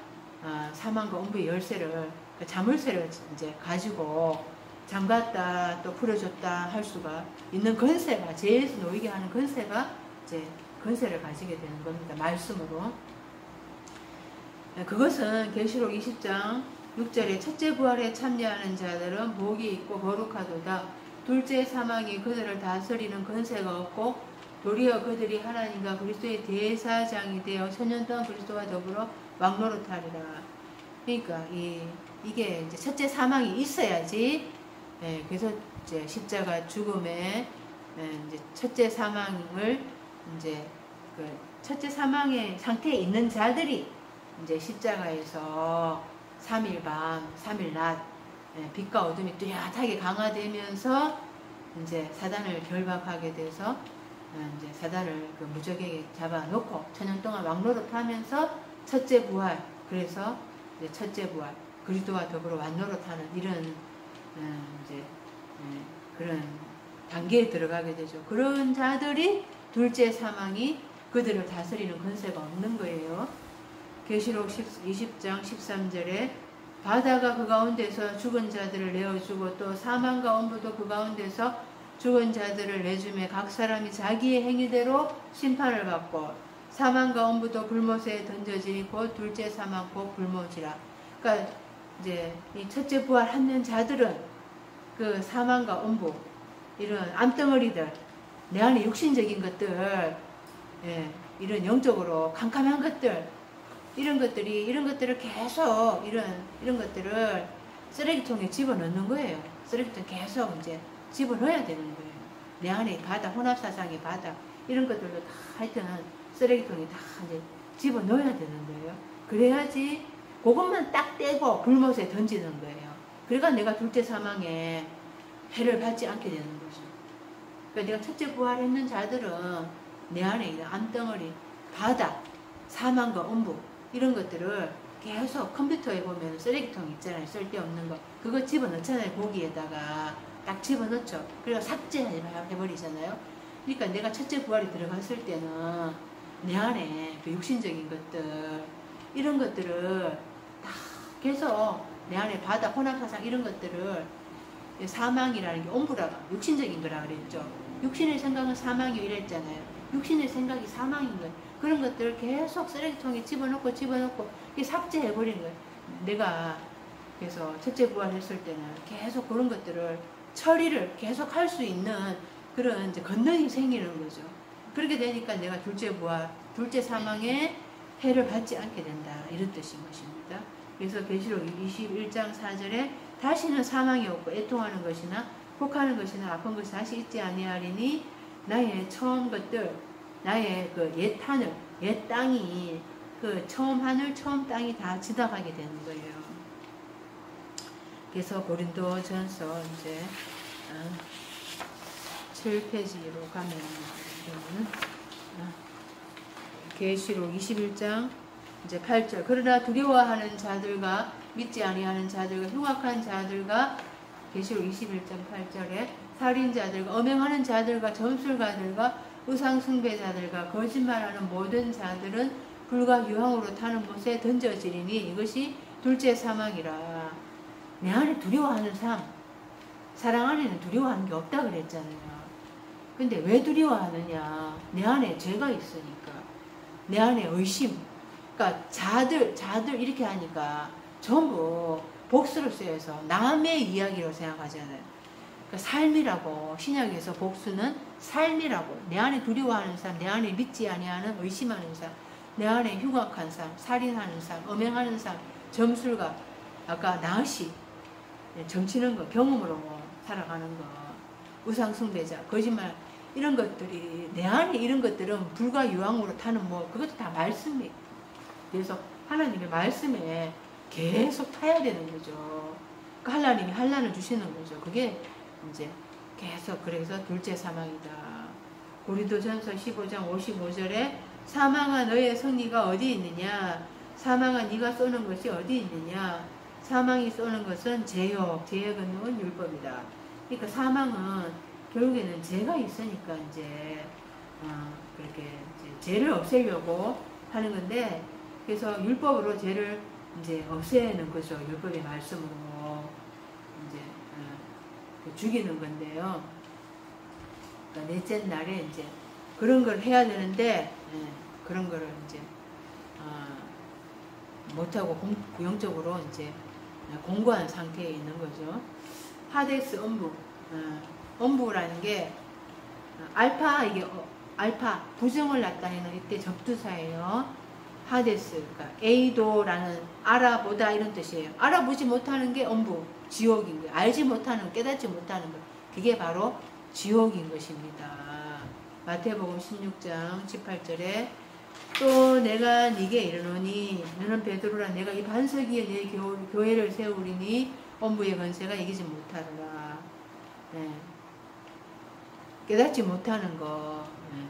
사망과 온부의 열쇠를, 자물쇠를 이제 가지고 잠갔다 또 풀어줬다 할 수가 있는 권세가, 죄에서 놓이게 하는 권세가 이제 권세를 가지게 되는 겁니다. 말씀으로. 그것은 계시록 20장 6절에 첫째 부활에 참여하는 자들은 복이 있고 거룩하도다. 둘째 사망이 그들을 다스리는 권세가 없고 도리어 그들이 하나님과 그리스도의 대사장이 되어 천년 동안 그리스도와 더불어 왕노릇하리라. 그러니까 이게 이제 첫째 사망이 있어야지. 예, 그래서 이제 십자가 죽음에 이제 첫째 사망을 이제 그 첫째 사망의 상태에 있는 자들이 이제 십자가에서 3일 밤, 3일 낮, 빛과 어둠이 뚜렷하게 강화되면서 이제 사단을 결박하게 돼서 이제 사단을 그 무적에게 잡아놓고 천년 동안 왕노릇하면서 첫째 부활, 그래서 이제 첫째 부활, 그리스도와 더불어 왕노릇하는 이런 이제 그런 단계에 들어가게 되죠. 그런 자들이 둘째 사망이 그들을 다스리는 권세가 없는 거예요. 계시록 20장 13절에 바다가 그 가운데서 죽은 자들을 내어주고 또 사망과 온부도 그 가운데서 죽은 자들을 내주매 각 사람이 자기의 행위대로 심판을 받고 사망과 온부도 불못에 던져지니 곧 둘째 사망 곧 불못이라. 그러니까 이제 이 첫째 부활하는 자들은 그 사망과 온부, 이런 암덩어리들, 내 안에 육신적인 것들, 이런 영적으로 캄캄한 것들, 이런 것들을 계속 이런 것들을 쓰레기통에 집어넣는 거예요. 쓰레기통 계속 이제 집어넣어야 되는 거예요. 내 안에 바다, 혼합사상의 바다, 이런 것들도 다 하여튼 쓰레기통에 다 이제 집어넣어야 되는 거예요. 그래야지 그것만 딱 떼고 불못에 던지는 거예요. 그러니까 내가 둘째 사망에 해를 받지 않게 되는 거죠. 그러니까 내가 첫째 부활했는 자들은 내 안에 있는 암덩어리, 바다, 사망과 온부, 이런 것들을 계속 컴퓨터에 보면 쓰레기통 있잖아요. 쓸데없는 거. 그거 집어넣잖아요. 고기에다가 딱 집어넣죠. 그리고 삭제해버리잖아요. 그러니까 내가 첫째 부활이 들어갔을 때는 내 안에 그 육신적인 것들, 이런 것들을 다 계속 내 안에 바다, 혼합사상 이런 것들을, 사망이라는 게 온부라, 육신적인 거라 그랬죠. 육신의 생각은 사망이 이랬잖아요. 육신의 생각이 사망인 거예요. 그런 것들을 계속 쓰레기통에 집어넣고 이게 삭제해버리는 거예요. 내가 그래서 첫째 부활했을 때는 계속 그런 것들을 처리를 계속 할 수 있는 그런 이제 권능이 생기는 거죠. 그렇게 되니까 내가 둘째 부활, 둘째 사망에 해를 받지 않게 된다. 이런 뜻인 것입니다. 그래서 계시록 21장 4절에 다시는 사망이 없고 애통하는 것이나 혹하는 것이나 아픈 것이 다시 있지 아니하리니 나의 처음 것들, 나의 그 옛 하늘, 옛 땅이 그 처음 하늘, 처음 땅이 다 지나가게 되는 거예요. 그래서 고린도전서 이제 7페이지로 가면 계시록 21장 이제 8절. 그러나 두려워하는 자들과 믿지 아니하는 자들과 흉악한 자들과 계시록 21장 8절에 살인자들과 엄행하는 자들과 점술가들과 우상숭배자들과 거짓말하는 모든 자들은 불과 유황으로 타는 못에 던져지리니 이것이 둘째 사망이라. 내 안에 두려워하는 삶, 사랑 안에는 두려워하는 게 없다 그랬잖아요. 근데 왜 두려워하느냐? 내 안에 죄가 있으니까. 내 안에 의심. 그러니까 자들 이렇게 하니까 전부 복수를 쓰여서 남의 이야기로 생각하잖아요. 그러니까 삶이라고, 신약에서 복수는 삶이라고. 내 안에 두려워하는 삶, 내 안에 믿지 아니하는 의심하는 삶, 내 안에 흉악한 삶, 살인하는 삶, 엄행하는 삶, 점술가, 아까 나시, 정치는 거, 경험으로 살아가는 거, 우상숭배자, 거짓말, 이런 것들이, 내 안에 이런 것들은 불과 유황으로 타는 그것도 다 말씀이에요. 그래서 하나님의 말씀에 계속 타야 되는 거죠. 그러니까 하나님이 환난을 주시는 거죠. 그게 이제 계속, 그래서 둘째 사망이다. 고린도전서 15장 55절에 사망아 너의 승리가 어디 있느냐? 사망아 네가 쏘는 것이 어디 있느냐? 사망이 쏘는 것은 죄요. 죄의 근원은 율법이다. 그러니까 사망은 결국에는 죄가 있으니까 이제 그렇게 이제 죄를 없애려고 하는 건데, 그래서 율법으로 죄를 이제 없애는 거죠. 율법의 말씀으로 이제 죽이는 건데요. 그러니까 넷째 날에 이제 그런 걸 해야 되는데 그런 거를 이제 못하고 영적으로 이제 공고한 상태에 있는 거죠. 하데스 음부, 음부라는 게 알파, 이게 알파 부정을 나타내는 이때 접두사예요. 하데스, 그러니까 에이도라는 알아보다 이런 뜻이에요. 알아보지 못하는 게 음부, 지옥인 거예요. 알지 못하는, 깨닫지 못하는 것, 그게 바로 지옥인 것입니다. 마태복음 16장 18절에 또 내가 네게 이르노니 너는 베드로라. 내가 이 반석 위에 내 교회를 세우리니 음부의 권세가 이기지 못하리라. 네. 깨닫지 못하는 거. 네.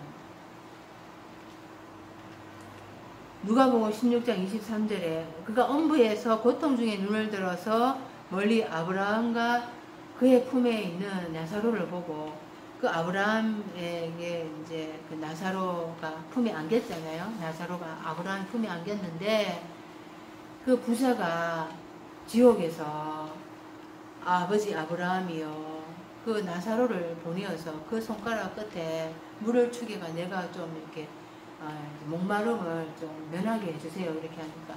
누가복음 16장 23절에 그가 음부에서 고통 중에 눈을 들어서 멀리 아브라함과 그의 품에 있는 나사로를 보고, 그 아브라함에게 이제 그 나사로가 품에 안겼잖아요. 나사로가 아브라함 품에 안겼는데 그 부자가 지옥에서 아버지 아브라함이요, 그 나사로를 보내어서 그 손가락 끝에 물을 축여가 내가 좀 이렇게 목마름을 좀 면하게 해주세요. 이렇게 하니까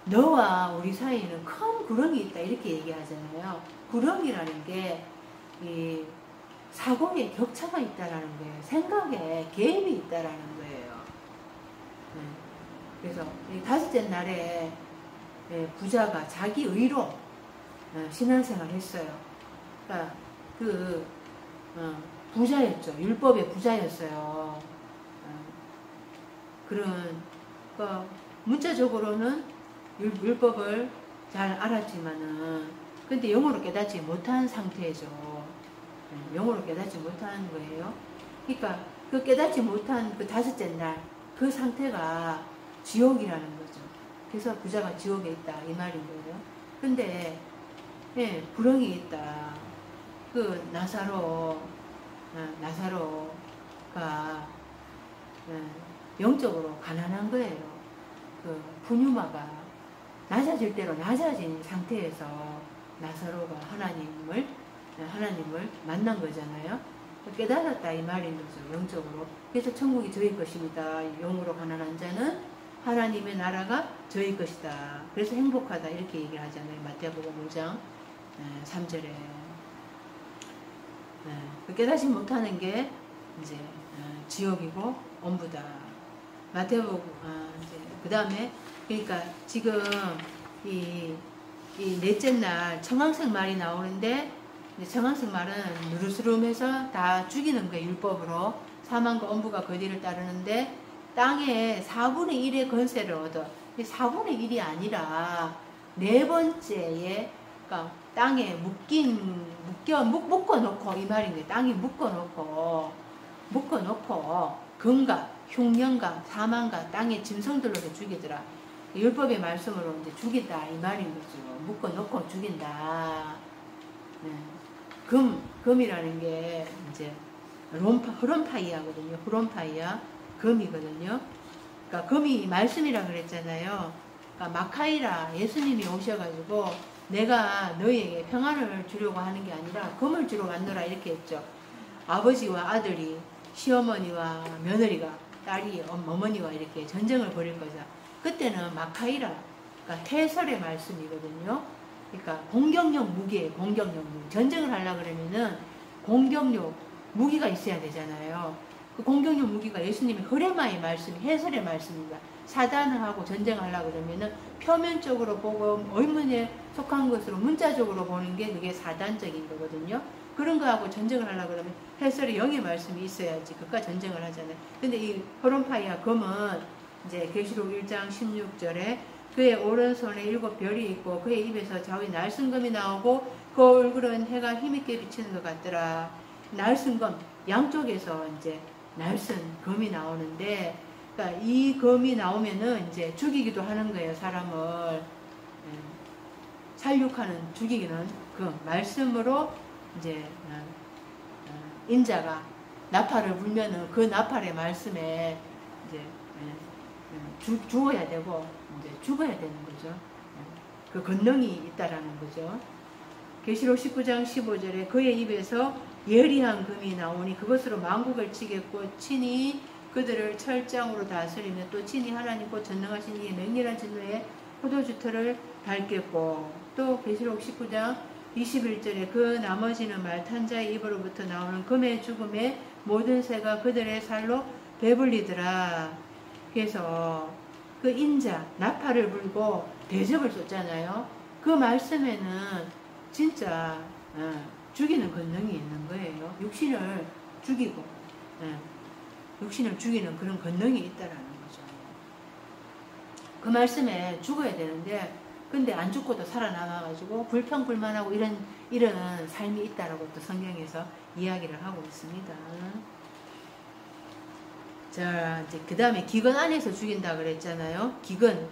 너와 우리 사이에는 큰 구렁이 있다 이렇게 얘기하잖아요. 구렁이라는 게 이 사고에 격차가 있다라는 거예요. 생각에 개입이 있다라는 거예요. 그래서 이 다섯째 날에 부자가 자기 의로 신앙생활을 했어요. 그러니까 그 부자였죠. 율법의 부자였어요. 그런 문자적으로는 율법을 잘 알았지만은 근데 영어로 깨닫지 못한 상태죠. 영어로 깨닫지 못하는 거예요. 그러니까 그 깨닫지 못한 그 다섯째 날 그 상태가 지옥이라는 거죠. 그래서 부자가 지옥에 있다 이 말인 거예요. 근데 구렁이 있다. 그 나사로가 영적으로 가난한 거예요. 그 푸뉴마가 낮아질 대로 낮아진 상태에서 나사로가 하나님을 만난 거잖아요. 깨달았다 이 말인 거죠. 영적으로. 그래서 천국이 저희 것입니다. 영으로 가난한 자는 하나님의 나라가 저희 것이다. 그래서 행복하다 이렇게 얘기를 하잖아요. 마태복음 5장 3절에. 깨닫지 못하는 게 이제 지옥이고 엄부다. 마태복음 이제 그 다음에 그러니까 지금 이 넷째 날 청황색 말이 나오는데 청황색 말은 누르스름해서 다 죽이는 거예요. 율법으로 사망과 엄부가 그 뒤를 따르는데 땅에 4분의 1의 권세를 얻어. 4분의 1이 아니라 네 번째에, 그러니까 땅에 묶어놓고 이 말인데 땅에 묶어놓고 금과 흉년과 사망과 땅의 짐승들로 죽이더라. 율법의 말씀으로 이제 죽인다 이 말인 거죠. 묶어놓고 죽인다. 네. 금이라는 게 이제 후론파이아거든요. 후론파이아 금이거든요. 그러니까 금이 말씀이라 그랬잖아요. 그러니까 마카이라 예수님이 오셔가지고 내가 너희에게 평안을 주려고 하는 게 아니라 금을 주러 왔노라 이렇게 했죠. 아버지와 아들이 시어머니와 며느리가 딸이 어머니와 이렇게 전쟁을 벌일 거죠. 그때는 마카이라 그러니까 해설의 말씀이거든요. 그러니까 공격용 무기예요. 공격용 무기. 전쟁을 하려고 그러면은 공격용 무기가 있어야 되잖아요. 그 공격용 무기가 예수님의 흐레마의 말씀, 해설의 말씀입니다. 사단을 하고 전쟁을 하려고 그러면은 표면적으로 보고 의문에 속한 것으로 문자적으로 보는 게 그게 사단적인 거거든요. 그런 거하고 전쟁을 하려고 그러면 해설의 영의 말씀이 있어야지 그과 전쟁을 하잖아요. 근데 이 호론파이아 금은 이제 계시록 1장 16절에 그의 오른손에 7별이 있고 그의 입에서 좌우에 날씬금이 나오고 그 얼굴은 해가 힘있게 비치는 것 같더라. 날씬금 양쪽에서 이제 날씬 금이 나오는데 그러니까 이 금이 나오면은 이제 죽이기도 하는 거예요. 사람을 살육하는 죽이기는 그 말씀으로 이제 인자가 나팔을 불면은 그 나팔의 말씀에 이제 죽어야 되고 이제 죽어야 되는 거죠. 그 권능이 있다라는 거죠. 계시록 19장 15절에 그의 입에서 예리한 금이 나오니 그것으로 만국을 치겠고 친히 그들을 철장으로 다스리며 또 친히 하나님 곧 전능하신 이의 맹렬한 진노에 포도주터를 밟겠고 또 계시록 19장 21절에 그 나머지는 말탄 자의 입으로부터 나오는 금의 죽음에 모든 새가 그들의 살로 배불리더라. 그래서 그 인자 나팔을 불고 대접을 줬잖아요. 그 말씀에는 진짜 죽이는 권능이 있는 거예요. 육신을 죽이고 육신을 죽이는 그런 권능이 있다라는 거죠. 그 말씀에 죽어야 되는데 근데 안 죽고도 살아남아가지고 불평불만하고 이런 삶이 있다라고 또 성경에서 이야기를 하고 있습니다. 자, 이제 그 다음에 기근 안에서 죽인다 그랬잖아요. 기근.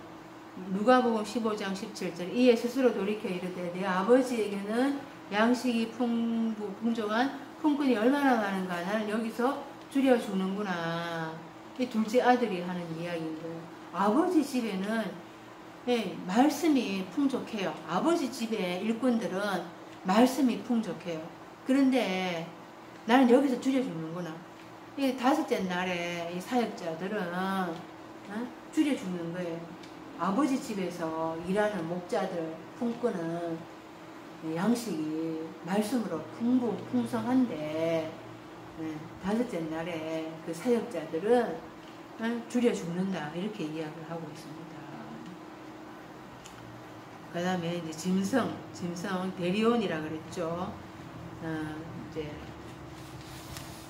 누가복음 15장 17절. 이에 스스로 돌이켜 이르되 내 아버지에게는 양식이 풍족한 품꾼이 얼마나 많은가. 나는 여기서 줄여 죽는구나. 이 둘째 아들이 하는 이야기인데 아버지 집에는 말씀이 풍족해요. 아버지 집의 일꾼들은 말씀이 풍족해요. 그런데 나는 여기서 줄여 죽는구나. 이 다섯째 날에 이 사역자들은 줄여 죽는 거예요. 아버지 집에서 일하는 목자들, 품꾼은 양식이 말씀으로 풍성한데 다섯째 날에 그 사역자들은 줄여 죽는다 이렇게 이야기를 하고 있습니다. 그 다음에 이제 짐승 데리온이라 그랬죠. 이제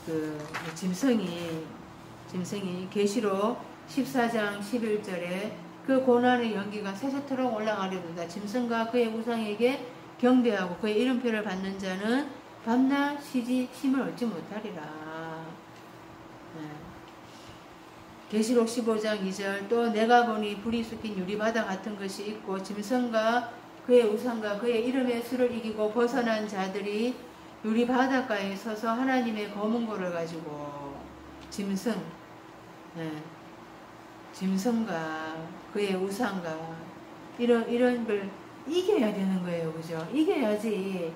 그 짐승이 계시록 14장 11절에 그 고난의 연기가 새새토록 올라가려도다. 짐승과 그의 우상에게 경배하고 그의 이름표를 받는 자는 밤낮 쉬지 힘을 얻지 못하리라. 계시록 15장 2절 또 내가 보니 불이 섞인 유리바다 같은 것이 있고 짐승과 그의 우상과 그의 이름의 수를 이기고 벗어난 자들이 유리바닷가에 서서 하나님의 검은고를 가지고 짐승과 그의 우상과 이런 걸 이겨야 되는 거예요. 그죠? 이겨야지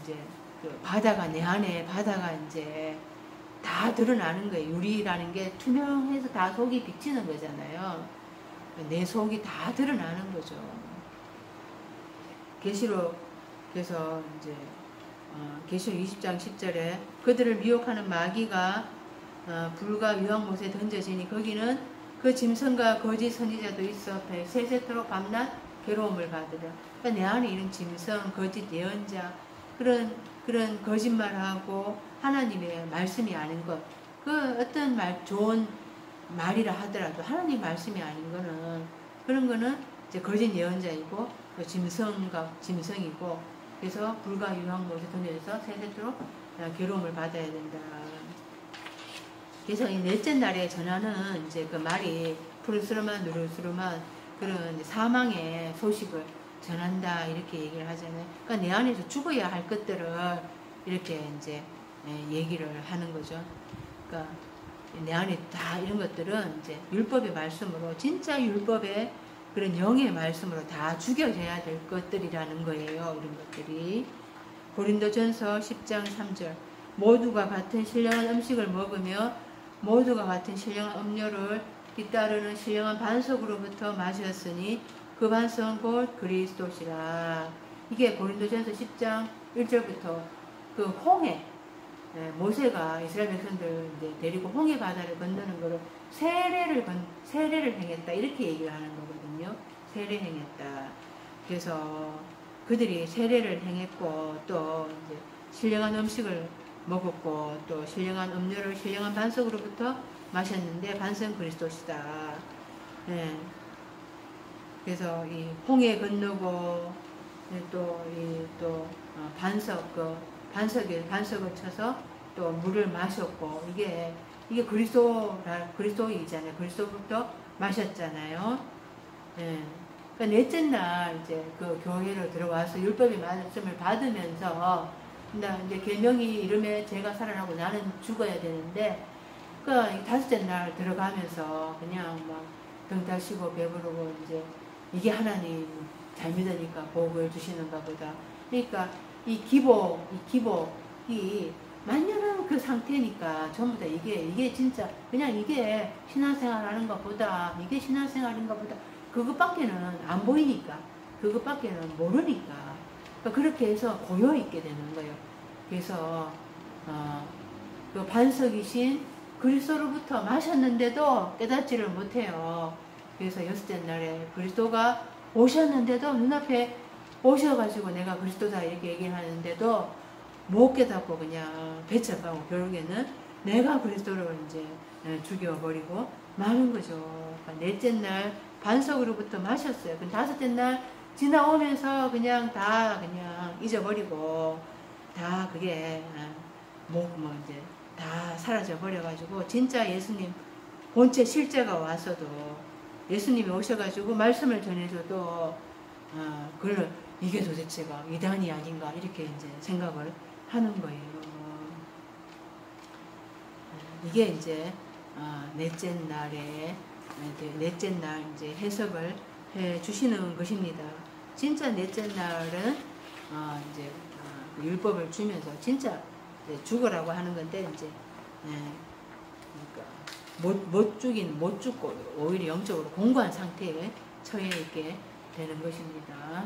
이제 그 바다가 내 안에 바다가 이제 다 드러나는 거예요. 유리라는 게 투명해서 다 속이 비치는 거잖아요. 내 속이 다 드러나는 거죠. 계시록 그래서 이제 계시록 20장 10절에 그들을 미혹하는 마귀가 불과 유황못에 던져지니 거기는 그 짐승과 거짓 선지자도 있어 세세토록 밤낮 괴로움을 받으라. 그러니까 내 안에 이런 짐승, 거짓 예언자 그런 거짓말하고 하나님의 말씀이 아닌 것, 그 어떤 좋은 말이라 하더라도 하나님 말씀이 아닌 거는 그런 거는 이제 거짓 예언자이고 짐승이고 그래서 불과 유황 못에 돈에서 세세토록 괴로움을 받아야 된다. 그래서 이 넷째 날에 전하는 이제 그 말이 푸르스름한 누르스름한 그런 사망의 소식을 전한다 이렇게 얘기를 하잖아요. 그러니까 내 안에서 죽어야 할 것들을 이렇게 이제 얘기를 하는 거죠. 그러니까 내 안에 다 이런 것들은 이제 율법의 말씀으로 진짜 율법의 그런 영의 말씀으로 다 죽여져야 될 것들이라는 거예요. 이런 것들이 고린도전서 10장 3절 모두가 같은 신령한 음식을 먹으며 모두가 같은 신령한 음료를 뒤따르는 신령한 반석으로부터 마셨으니 그 반석은 곧 그리스도시라. 이게 고린도전서 10장 1절부터 그 홍해 모세가 이스라엘 백성들 데리고 홍해 바다를 건너는 거를 세례를 행했다 이렇게 얘기를 하는 거거든요. 세례 행했다. 그래서 그들이 세례를 행했고 또 이제 신령한 음식을 먹었고 또 신령한 음료를 신령한 반석으로부터 마셨는데 반석은 그리스도시다. 네. 그래서 이 홍해 건너고 또 반석을 쳐서 또 물을 마셨고 이게 그리스도이잖아요. 그리스도부터 마셨잖아요. 네. 그러니까 넷째 날 이제 그 교회로 들어와서 율법의 말씀을 받으면서 이제 계명이 이름에 제가 살아나고 나는 죽어야 되는데 그러니까 다섯째 날 들어가면서 그냥 막 등 따시고 배부르고 이제 이게 하나님 잘 믿으니까 복을 주시는가 보다. 그러니까 이 기복이 만연한 그 상태니까 전부 다 이게 진짜 그냥 이게 신앙생활 하는 것보다 이게 신앙생활인가 보다 그것밖에는 안 보이니까 그것밖에는 모르니까 그러니까 그렇게 해서 고여있게 되는 거예요. 그래서 그 반석이신 그리스도로부터 마셨는데도 깨닫지를 못해요. 그래서 여섯째 날에 그리스도가 오셨는데도 눈앞에 오셔가지고 내가 그리스도다 이렇게 얘기를 하는데도 못 깨닫고 그냥 배척하고 결국에는 내가 그리스도를 이제 죽여버리고 마는 거죠. 그러니까 넷째 날 반석으로부터 마셨어요. 근데 다섯째 날 지나오면서 그냥 다 그냥 잊어버리고 다 그게 이제 다 사라져 버려가지고 진짜 예수님 본체 실제가 와서도 예수님이 오셔가지고 말씀을 전해줘도 그걸 이게 도대체가 이단이 아닌가 이렇게 이제 생각을 하는 거예요. 이게 이제 넷째 날에 넷째 날 이제 해석을 해 주시는 것입니다. 진짜 넷째 날은 이제 율법을 주면서 진짜 죽으라고 하는 건데 이제 그러니까 못 죽고 오히려 영적으로 공고한 상태에 처해 있게 되는 것입니다.